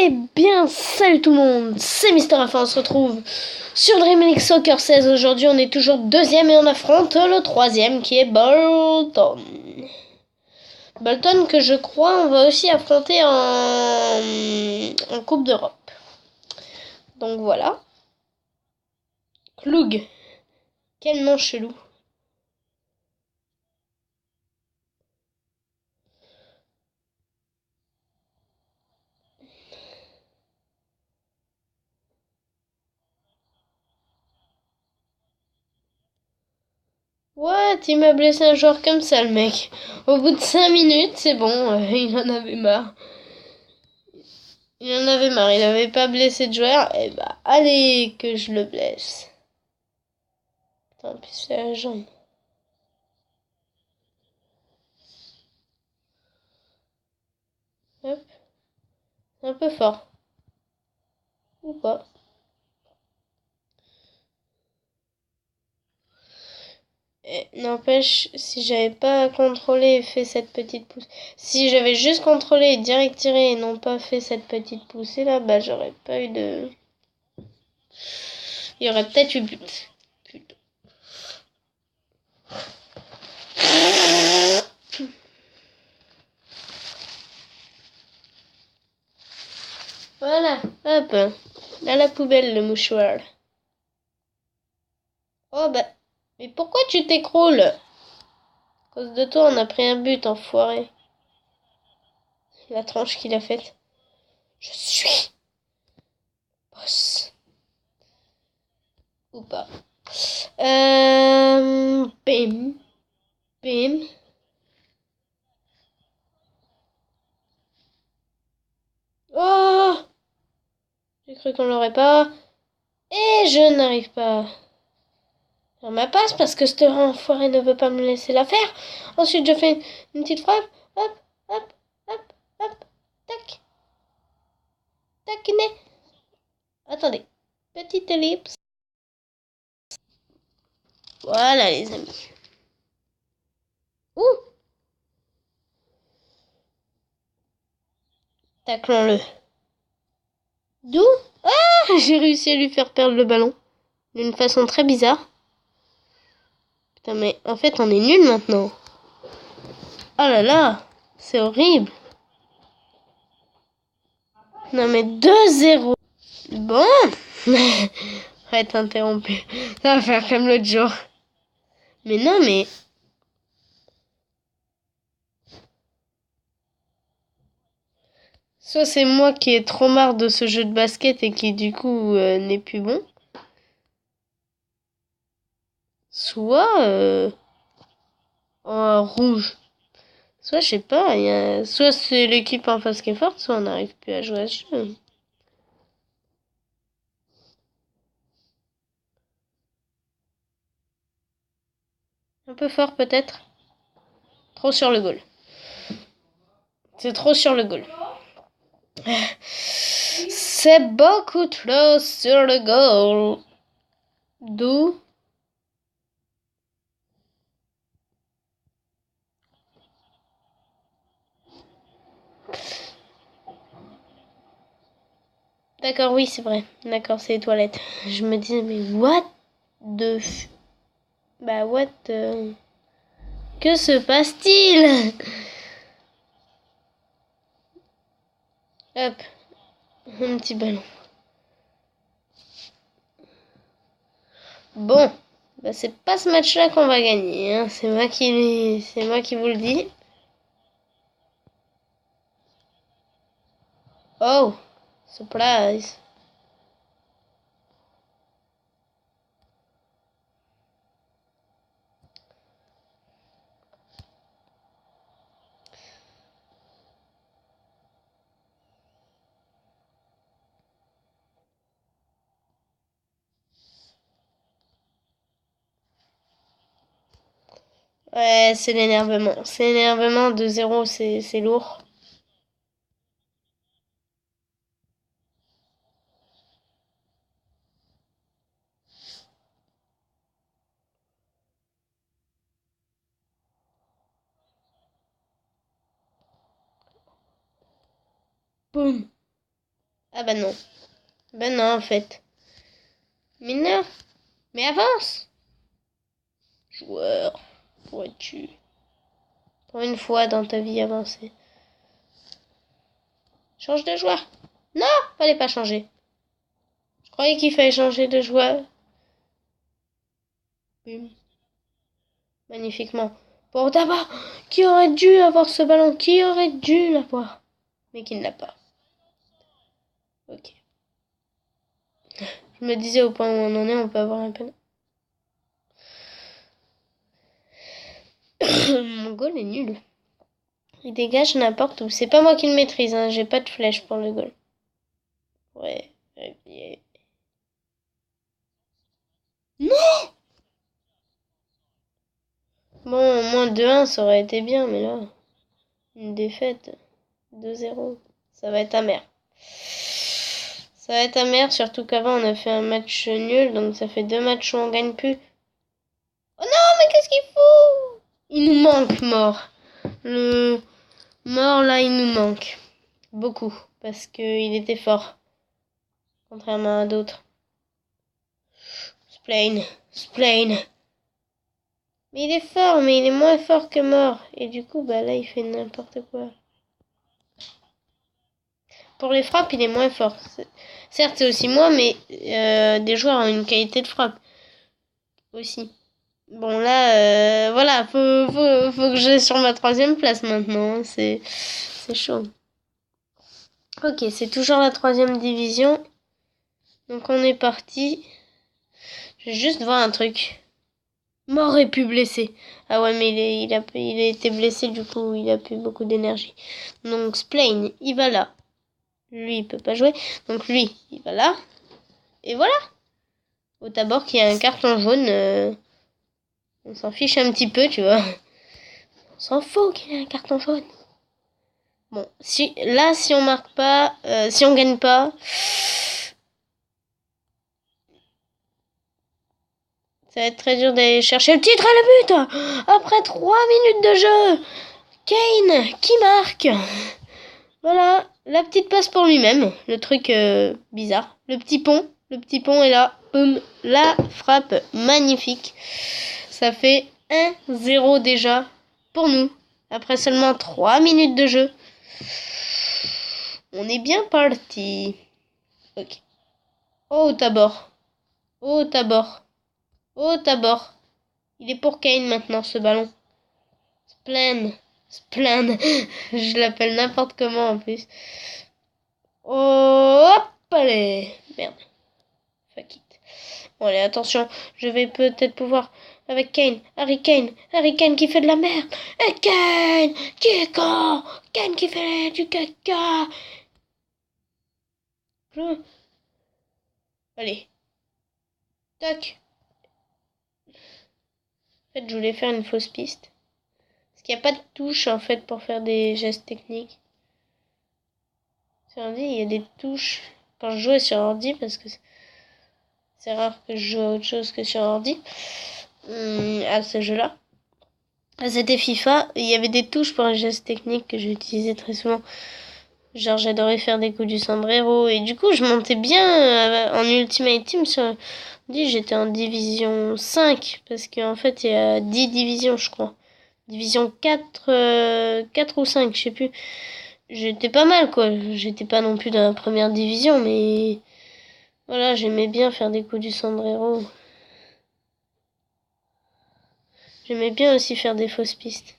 Eh bien, salut tout le monde, c'est Mister Afin, on se retrouve sur Dream League Soccer 16. Aujourd'hui, on est toujours deuxième et on affronte le troisième qui est Bolton. Bolton que je crois on va aussi affronter en Coupe d'Europe. Donc voilà. Klug, quel nom chelou. What? Il m'a blessé un joueur comme ça, le mec. Au bout de 5 minutes, c'est bon, il en avait marre. Il en avait marre, il avait pas blessé de joueur. Eh bah, allez, que je le blesse. Putain, puis c'est la jambe. Hop, c'est un peu fort. Ou pas. N'empêche, si j'avais pas contrôlé et fait cette petite poussée. Si j'avais juste contrôlé et direct tiré et non pas fait cette petite poussée là, bah j'aurais pas eu de. Il y aurait peut-être eu but. Putain. Voilà, hop. À la poubelle le mouchoir. Oh bah. Mais pourquoi tu t'écroules? À cause de toi, on a pris un but, enfoiré. La tranche qu'il a faite. Je suis boss. Ou pas. Bim. Bim. Oh! J'ai cru qu'on l'aurait pas. Et je n'arrive pas à faire ma passe parce que ce enfoiré ne veut pas me laisser la faire. Ensuite, je fais une petite frappe. Hop, hop, hop, hop. Tac, tac, né. Attendez. Petite ellipse. Voilà, les amis. Ouh! Taclons-le. D'où? Ah! J'ai réussi à lui faire perdre le ballon. D'une façon très bizarre. Putain, mais en fait, on est nul maintenant. Oh là là! C'est horrible. Non, mais 2-0. Bon! Arrête, interrompu. Ça va faire comme l'autre jour. Mais non, mais. Soit c'est moi qui ai trop marre de ce jeu de basket et qui du coup n'est plus bon. Soit en rouge. Soit je sais pas, soit c'est l'équipe en face qui est forte, soit on n'arrive plus à jouer à ce jeu. Un peu fort peut-être. Trop sur le goal. C'est trop sur le goal. C'est beaucoup trop sur le goal. D'où? D'accord, oui, c'est vrai. D'accord, c'est les toilettes. Je me disais, mais what the Bah, what Que se passe-t-il? Hop, un petit ballon. Bon, bah c'est pas ce match-là qu'on va gagner. Hein. C'est moi qui vous le dis. Oh, surprise. Ouais, c'est l'énervement. C'est l'énervement de 0, c'est lourd. Boum. Ah bah non. Bah non, en fait. Mais non. Mais avance. Joueur, pourrais-tu, pour une fois dans ta vie, avancer? Change de joueur. Non, fallait pas changer. Je croyais qu'il fallait changer de joueur. Bum. Magnifiquement. Pour d'abord, qui aurait dû avoir ce ballon? Qui aurait dû l'avoir? Mais qui ne l'a pas. Ok. Je me disais au point où on en est, on peut avoir un peu. Mon goal est nul. Il dégage n'importe où. C'est pas moi qui le maîtrise, hein. J'ai pas de flèche pour le goal. Ouais. Non! Bon, au moins 2-1, ça aurait été bien, mais là, une défaite. 2-0. Ça va être amer. Ça va être amer, surtout qu'avant on a fait un match nul, donc ça fait 2 matchs où on gagne plus. Oh non, mais qu'est-ce qu'il faut? Il nous manque mort. Le mort là, il nous manque. Beaucoup. Parce qu'il était fort. Contrairement à d'autres. Splain. Splain. Mais il est fort, mais il est moins fort que mort. Et du coup, bah là, il fait n'importe quoi. Pour les frappes, il est moins fort. Certes, c'est aussi moi, mais des joueurs ont une qualité de frappe aussi. Bon, là, voilà, faut que j'aille sur ma 3e place maintenant. Hein. C'est chaud. Ok, c'est toujours la 3e division. Donc, on est parti. Je vais juste voir un truc. Mort et plus blessé. Ah ouais, mais il a été blessé, du coup, il a plus beaucoup d'énergie. Donc, Splain, il va là. Lui, il peut pas jouer. Donc, lui, il va là. Et voilà. Au tabord qu'il y a un carton jaune. On s'en fiche un petit peu, tu vois. On s'en fout qu'il ait un carton jaune. Bon, si on marque pas, si on gagne pas, ça va être très dur d'aller chercher le titre à la but. Après 3 minutes de jeu, Kane qui marque. Voilà, la petite passe pour lui-même, le truc bizarre. Le petit pont est là. Boum, la frappe magnifique. Ça fait 1-0 déjà pour nous. Après seulement 3 minutes de jeu. On est bien parti. Ok. Oh, Tabor. Oh, Tabor. Oh, Tabor. Il est pour Kane maintenant, ce ballon. Splain. Splain. Je l'appelle n'importe comment en plus. Oh, hop, allez. Merde. Fuck it. Bon, allez, attention. Je vais peut-être pouvoir... Avec Kane. Harry Kane. Harry Kane qui fait de la merde. Et Kane qui est con. Kane qui fait du caca. Allez. Tac. En fait, je voulais faire une fausse piste. Parce qu'il n'y a pas de touche, en fait, pour faire des gestes techniques. Sur ordi, il y a des touches. Quand je jouais sur ordi, parce que c'est rare que je joue à autre chose que sur ordi. À ce jeu-là. C'était FIFA. Il y avait des touches pour les gestes techniques que j'utilisais très souvent. Genre, j'adorais faire des coups du sombrero. Et du coup, je montais bien en Ultimate Team sur... J'étais en division 5. Parce qu'en fait, il y a 10 divisions, je crois. Division 4, 4 ou 5, je sais plus. J'étais pas mal, quoi. J'étais pas non plus dans la première division, mais... Voilà, j'aimais bien faire des coups du sombrero. J'aimais bien aussi faire des fausses pistes.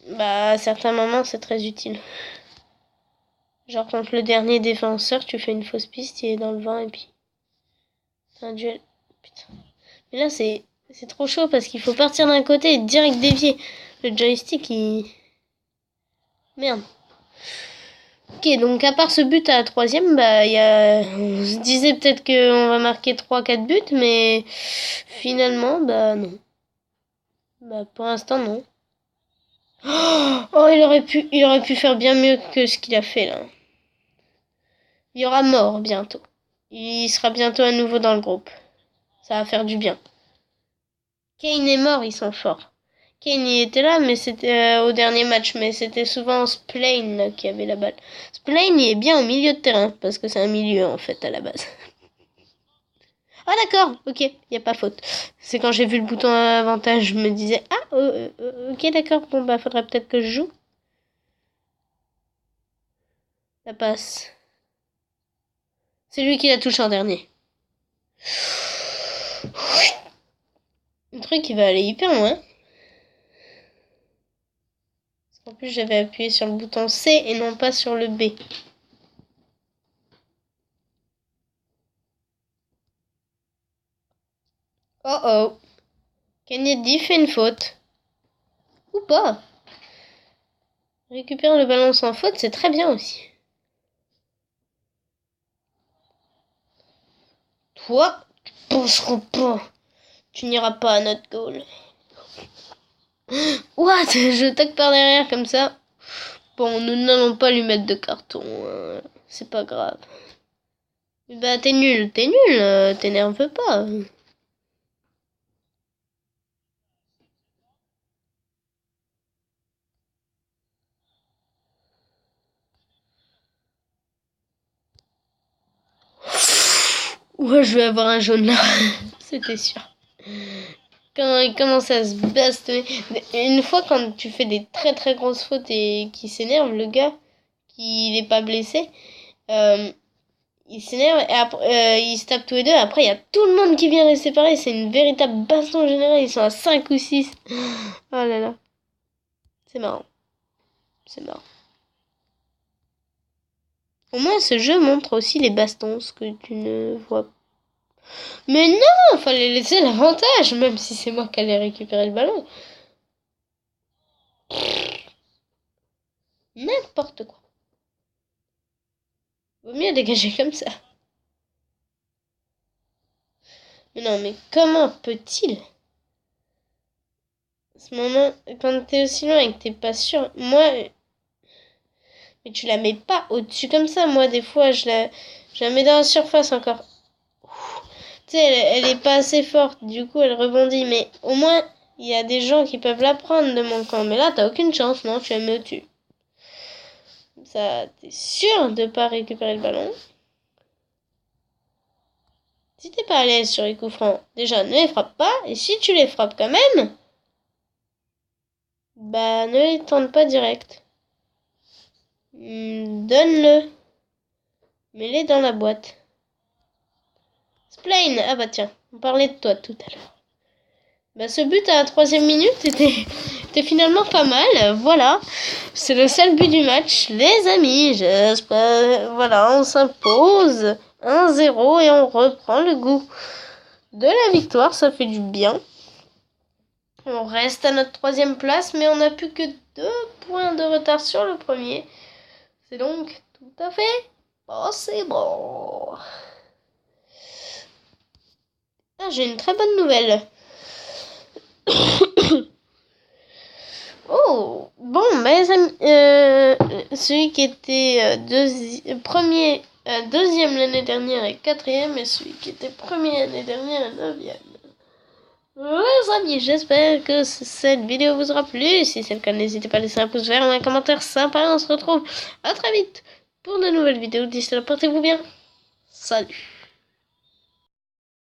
Bah, à certains moments, c'est très utile. Genre, contre le dernier défenseur, tu fais une fausse piste, il est dans le vent, et puis... C'est un duel. Putain. Mais là, c'est trop chaud, parce qu'il faut partir d'un côté et direct dévier. Le joystick, il... Merde. Ok, donc à part ce but à la 3e, bah, on se disait peut-être qu'on va marquer 3-4 buts, mais finalement, bah non. Bah pour l'instant, non. Oh, il aurait pu faire bien mieux que ce qu'il a fait là. Il y aura mort bientôt. Il sera bientôt à nouveau dans le groupe. Ça va faire du bien. Kane et mort, ils sont forts. Kenny était là, mais c'était au dernier match, mais c'était souvent Splane là, qui avait la balle. Splane, il est bien au milieu de terrain, parce que c'est un milieu en fait à la base. Ah d'accord, ok, il n'y a pas faute. C'est quand j'ai vu le bouton avantage, je me disais, ah, ok d'accord, bon bah faudrait peut-être que je joue. La passe. C'est lui qui la touche en dernier. Le truc, il va aller hyper loin. En plus, j'avais appuyé sur le bouton C et non pas sur le B. Oh oh. Kennedy fait une faute. Ou pas. Récupérer le ballon sans faute, c'est très bien aussi. Toi, tu penseras pas. Tu n'iras pas à notre goal. What? Je tac par derrière comme ça. Bon, nous n'allons pas lui mettre de carton. C'est pas grave. Bah, t'es nul. T'énerve pas. Ouais, je vais avoir un jaune là. C'était sûr. Quand il commence à se bastonner. Une fois, quand tu fais des très très grosses fautes et qu'il s'énerve, le gars, qui n'est pas blessé, euh, il s'énerve et après, ils se tapent tous les deux. Après, il y a tout le monde qui vient les séparer. C'est une véritable baston générale. Ils sont à 5 ou 6. Oh là là. C'est marrant. C'est marrant. Au moins, ce jeu montre aussi les bastons, ce que tu ne vois pas. Mais non, fallait laisser l'avantage, même si c'est moi qui allais récupérer le ballon. N'importe quoi. Vaut mieux dégager comme ça. Mais non, mais comment peut-il? À ce moment, quand t'es aussi loin et que t'es pas sûr, moi, mais tu la mets pas au-dessus comme ça. Moi, des fois, je la mets dans la surface encore. Tu sais, elle est pas assez forte, du coup, elle rebondit. Mais au moins, il y a des gens qui peuvent la prendre de mon camp. Mais là, t'as aucune chance, non? Tu la mets au-dessus. Ça, t'es sûr de pas récupérer le ballon. Si t'es pas à l'aise sur les coups francs, déjà, ne les frappe pas. Et si tu les frappes quand même, bah, ne les tente pas direct. Donne-le. Mets-les dans la boîte. Splane. Ah bah tiens, on parlait de toi tout à l'heure. Bah ce but à la 3e minute était finalement pas mal. Voilà, c'est le seul but du match. Les amis, j'espère. Voilà, on s'impose 1-0 et on reprend le goût de la victoire. Ça fait du bien. On reste à notre 3e place, mais on n'a plus que 2 points de retard sur le premier. C'est donc tout à fait possible. Ah, j'ai une très bonne nouvelle. Oh, bon, mes amis, celui qui était premier, deuxième l'année dernière et 4e, et celui qui était premier l'année dernière et 9e. Les amis, j'espère que cette vidéo vous aura plu. Si c'est le cas, n'hésitez pas à laisser un pouce vert et un commentaire sympa. On se retrouve à très vite pour de nouvelles vidéos. D'ici là, portez-vous bien. Salut.